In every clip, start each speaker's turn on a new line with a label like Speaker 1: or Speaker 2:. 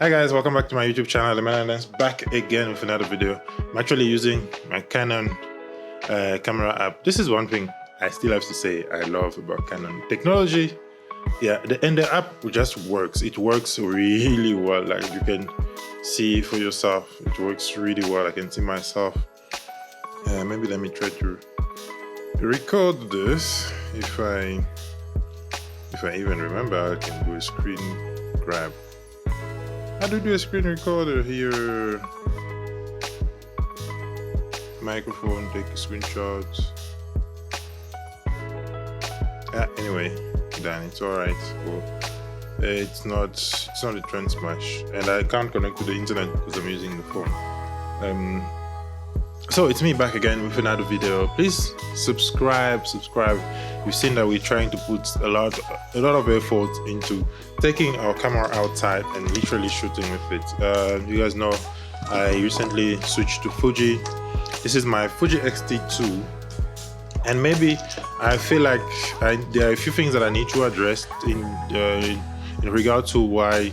Speaker 1: Hi guys, welcome back to my YouTube channel. The Man Dance back again with another video. I'm actually using my Canon camera app. This is one thing I still have to say I love about Canon technology. Yeah, the app just works. It works really well. Like you can see for yourself, it works really well. I can see myself. Maybe let me try to record this. If I even remember, I can do a screen grab. How do you do a screen recorder here? Microphone, take screenshots. Anyway, done. It's alright. Cool. It's not a trend smash, and I can't connect to the internet because I'm using the phone. So it's me back again with another video. Please subscribe. You've seen that we're trying to put a lot of effort into taking our camera outside and literally shooting with it. You guys know I recently switched to Fuji. This is my Fuji X-T2, and maybe I feel like there are a few things that I need to address in regard to why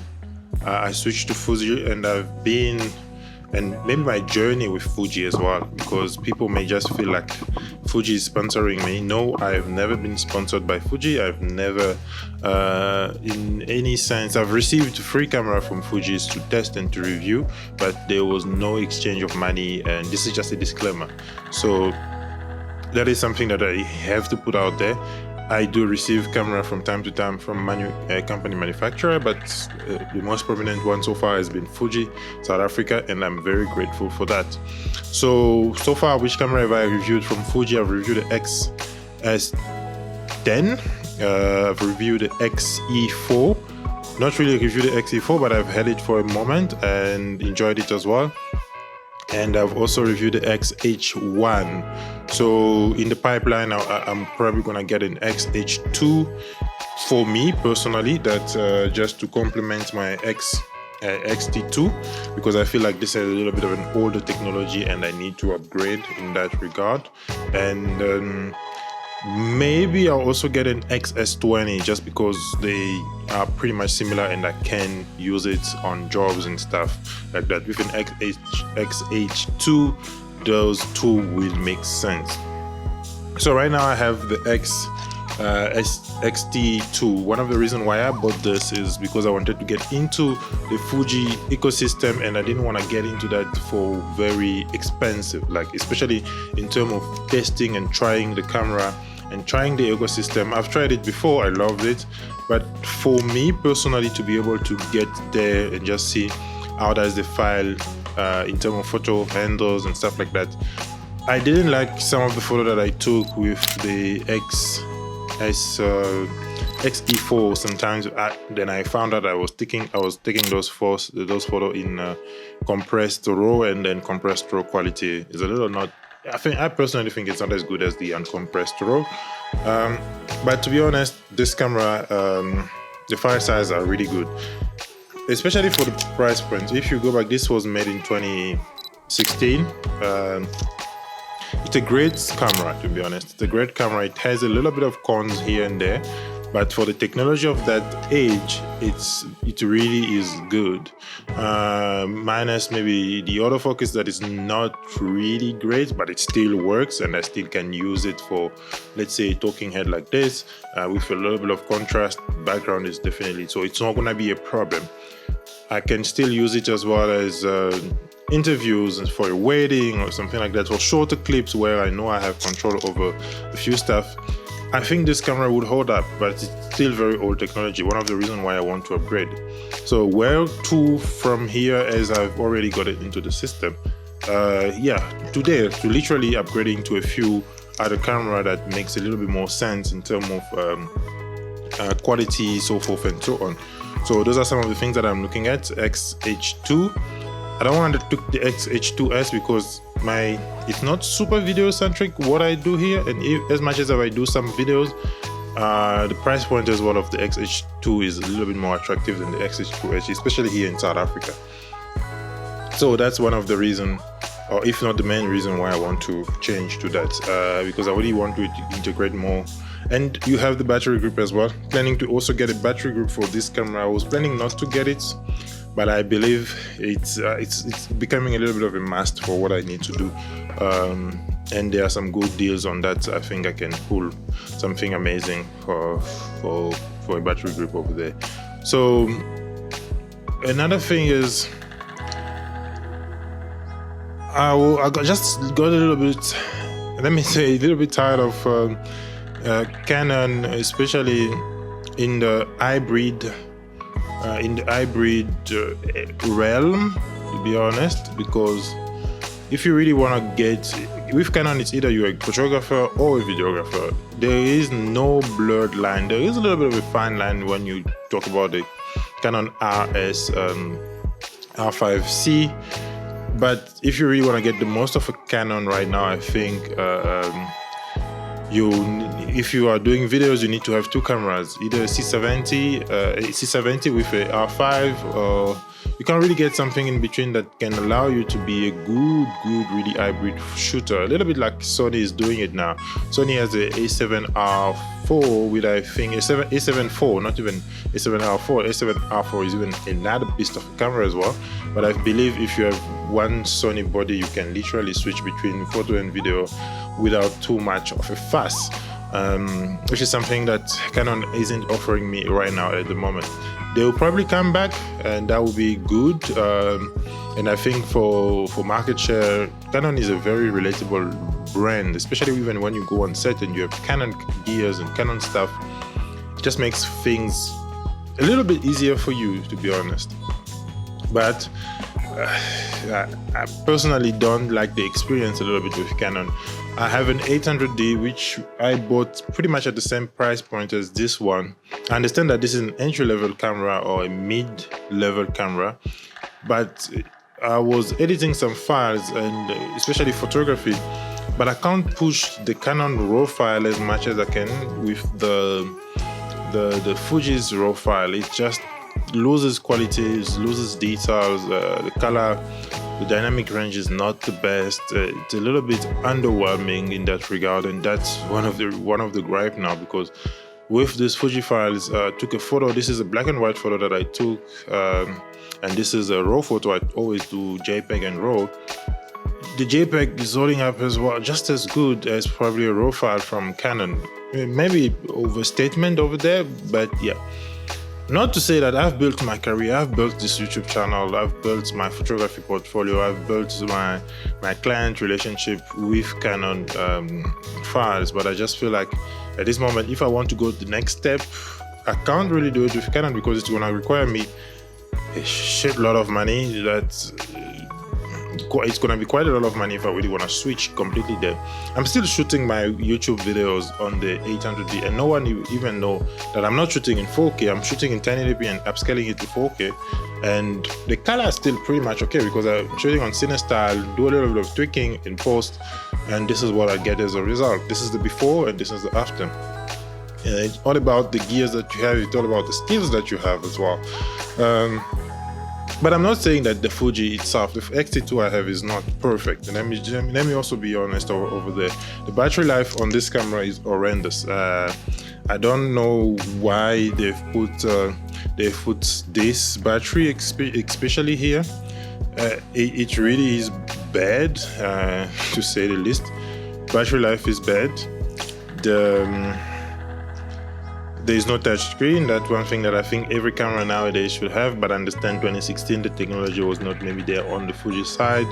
Speaker 1: I switched to Fuji, and maybe my journey with Fuji as well, because people may just feel like Fuji is sponsoring me. No, I've never been sponsored by Fuji. I've never, in any sense, I've received free camera from Fuji's to test and to review, but there was no exchange of money, and this is just a disclaimer. So that is something that I have to put out there. I do receive camera from time to time from company manufacturer, but the most prominent one so far has been Fuji, South Africa, and I'm very grateful for that. So far, which camera have I reviewed from Fuji? I've reviewed the XS10, I've reviewed the XE4, not really reviewed the XE4, but I've had it for a moment and enjoyed it as well. And I've also reviewed the XH1. So in the pipeline, I'm probably gonna get an XH2 for me personally, that just to complement my X-T2, because I feel like this is a little bit of an older technology and I need to upgrade in that regard. And maybe I'll also get an XS20 just because they are pretty much similar and I can use it on jobs and stuff like that. With an XH2, those two will make sense. So right now I have the X-T2. One of the reasons why I bought this is because I wanted to get into the Fuji ecosystem, and I didn't want to get into that for very expensive, like especially in terms of testing and trying the camera and trying the ecosystem. I've tried it before, I loved it, but for me personally, to be able to get there and just see how does the file in terms of photo handles and stuff like that, I didn't like some of the photo that I took with the XE4 sometimes. Then I found out I was taking those photos in compressed RAW, and then compressed RAW quality is a little not. I personally think it's not as good as the uncompressed RAW. But to be honest, this camera, the file size are really good, especially for the price point. If you go back, this was made in 2016. It's a great camera, to be honest. It's a great camera. It has a little bit of cons here and there, but for the technology of that age, it really is good. Minus maybe the autofocus that is not really great, but it still works, and I still can use it for, let's say, a talking head like this with a little bit of contrast. Background is definitely, so it's not gonna be a problem. I can still use it as well as interviews and for a wedding or something like that, or shorter clips where I know I have control over a few stuff. I think this camera would hold up, but it's still very old technology. One of the reasons why I want to upgrade. So where to from here, as I've already got it into the system. To literally upgrading to a few other camera that makes a little bit more sense in terms of quality, so forth and so on. So those are some of the things that I'm looking at. XH2. I don't want to take the XH2S because it's not super video centric what I do here, and as much as I do some videos, the price point as well of the XH2 is a little bit more attractive than the XH2S, especially here in South Africa. So that's one of the reasons, or if not the main reason, why I want to change to that, because I really want to integrate more. And you have the battery group as well. Planning to also get a battery group for this camera. I was planning not to get it but I believe it's becoming a little bit of a must for what I need to do. And there are some good deals on that. I think I can pull something amazing for a battery grip over there. So another thing is, I just got a little bit, let me say, a little bit tired of Canon, especially in the hybrid realm, to be honest, because if you really want to get with Canon, it's either you're a photographer or a videographer. There is no blurred line. There is a little bit of a fine line when you talk about the Canon RS R5C, but if you really want to get the most of a Canon right now, I think if you are doing videos, you need to have two cameras, either a C70 with a R5, or you can't really get something in between that can allow you to be a good really hybrid shooter, a little bit like Sony is doing it now. Sony has a A7R4 with, I think, A7 IV, not even A7R4. A7R4 is even another beast of a camera as well, but I believe if you have one Sony body, you can literally switch between photo and video without too much of a fuss, which is something that Canon isn't offering me right now at the moment. They will probably come back, and that will be good. And I think for market share, Canon is a very relatable brand, especially even when you go on set and you have Canon gears and Canon stuff. It just makes things a little bit easier for you, to be honest. But I personally don't like the experience a little bit with Canon. I have an 800D, which I bought pretty much at the same price point as this one. I understand that this is an entry-level camera or a mid-level camera, but I was editing some files, and especially photography, but I can't push the Canon RAW file as much as I can with the Fuji's RAW file. It just loses qualities, loses details, the color, the dynamic range is not the best. It's a little bit underwhelming in that regard, and that's one of the gripe now, because with this Fuji files, took a photo. This is a black and white photo that I took, and this is a RAW photo. I always do JPEG and RAW. The JPEG is holding up as well, just as good as probably a RAW file from Canon. Maybe overstatement over there, but yeah. Not to say that I've built my career, I've built this YouTube channel, I've built my photography portfolio, I've built my client relationship with Canon files, but I just feel like at this moment, if I want to go the next step, I can't really do it with Canon because it's going to require me a shit lot of money. It's going to be quite a lot of money if I really want to switch completely there. I'm still shooting my YouTube videos on the 800D, and no one even know that I'm not shooting in 4K. I'm shooting in 1080p and upscaling it to 4K, and the color is still pretty much okay because I'm shooting on CineStyle, do a little bit of tweaking in post, and this is what I get as a result. This is the before and this is the after. It's all about the gears that you have, it's all about the skills that you have as well. But I'm not saying that the Fuji itself, the X-T2 I have, is not perfect. And let me also be honest over there. The battery life on this camera is horrendous. I don't know why they've put this battery, especially here. It really is bad, to say the least. Battery life is bad. There is no touch screen. That's one thing that I think every camera nowadays should have, but I understand 2016 the technology was not maybe there on the Fuji side.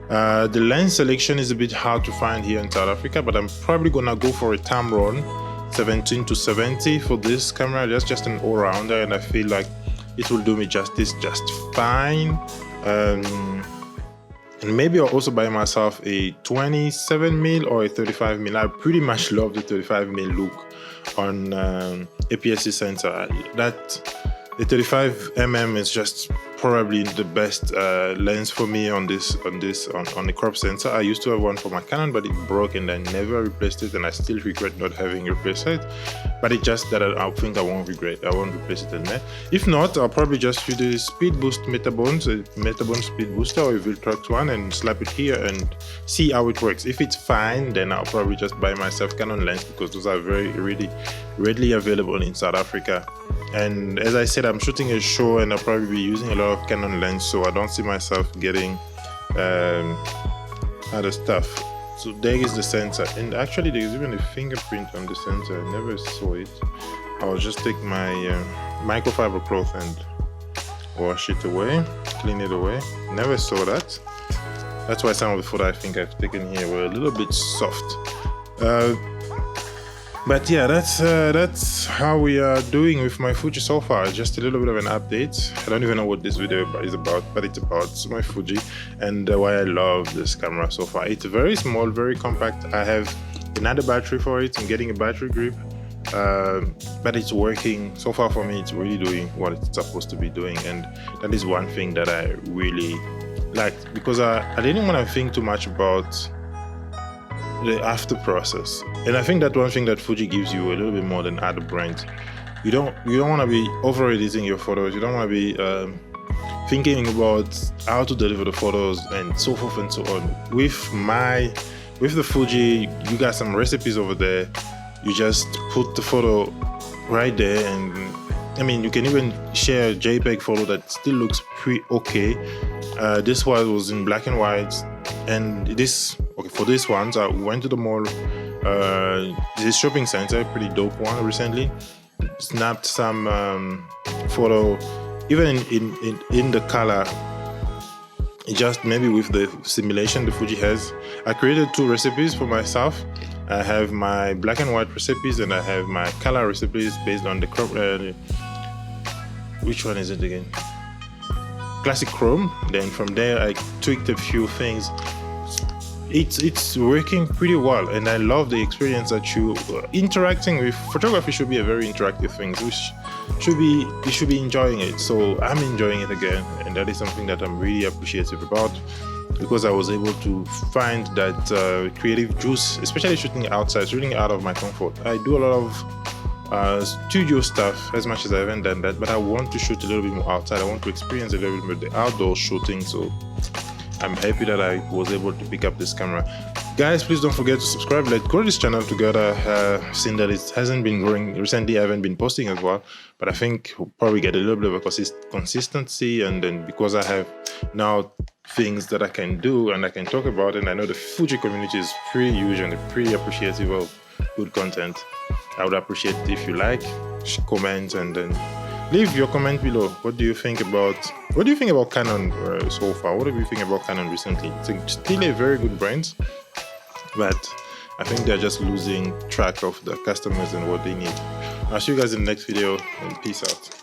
Speaker 1: The lens selection is a bit hard to find here in South Africa, but I'm probably gonna go for a Tamron 17-70 for this camera. That's just an all-rounder, and I feel like it will do me justice just fine. And maybe I'll also buy myself a 27mm or a 35mm. I pretty much love the 35mm look on APS-C sensor. The 35mm is just probably the best lens for me on the crop sensor. I used to have one for my Canon, but it broke and I never replaced it, and I still regret not having replaced it. But it's just that I think I won't regret. I won't replace it in there. If not, I'll probably just use the Speed Boost Metabones, a Metabone Speed Booster or a Viltrox one, and slap it here and see how it works. If it's fine, then I'll probably just buy myself Canon lens because those are very really readily available in South Africa. And as I said, I'm shooting a show and I'll probably be using a lot of Canon lens, so I don't see myself getting other stuff. So there is the sensor, and actually there's even a fingerprint on the sensor. I never saw it. I'll just take my microfiber cloth and wash it away, clean it away. Never saw that. That's why some of the photos I think I've taken here were a little bit soft. But yeah, that's how we are doing with my Fuji so far. Just a little bit of an update. I don't even know what this video is about, but it's about my Fuji and why I love this camera so far. It's very small, very compact. I have another battery for it. I'm getting a battery grip, but it's working so far for me. It's really doing what it's supposed to be doing, and that is one thing that I really liked, because I didn't want to think too much about the after process. And I think that one thing that Fuji gives you a little bit more than other brands. You don't want to be over editing your photos. You don't want to be thinking about how to deliver the photos and so forth and so on. With the Fuji, you got some recipes over there. You just put the photo right there, and I mean, you can even share a JPEG photo that still looks pretty okay. This one was in black and white, and for this one, so we went to the mall, this shopping center, pretty dope one recently. Snapped some photo, even in the color, just maybe with the simulation the Fuji has. I created 2 recipes for myself. I have my black and white recipes and I have my color recipes based on the crop. Which one is it again? Classic Chrome. Then from there I tweaked a few things. It's working pretty well, and I love the experience that you interacting with. Photography should be a very interactive thing, which you should be enjoying it. So I'm enjoying it again, and that is something that I'm really appreciative about, because I was able to find that creative juice, especially shooting outside, shooting out of my comfort. I do a lot of studio stuff, as much as I haven't done that, but I want to shoot a little bit more outside. I want to experience a little bit more the outdoor shooting, so I'm happy that I was able to pick up this camera. Guys, please don't forget to subscribe. Let's grow this channel together. Seeing that it hasn't been growing recently, I haven't been posting as well, but I think we'll probably get a little bit of a consistency, and then because I have now things that I can do and I can talk about, and I know the Fuji community is pretty huge and they're pretty appreciative of good content. I would appreciate it if you like, comment, and then leave your comment below. What do you think about Canon so far? What do you think about Canon recently? It's still a very good brand, but I think they're just losing track of the customers and what they need. I'll see you guys in the next video, and peace out.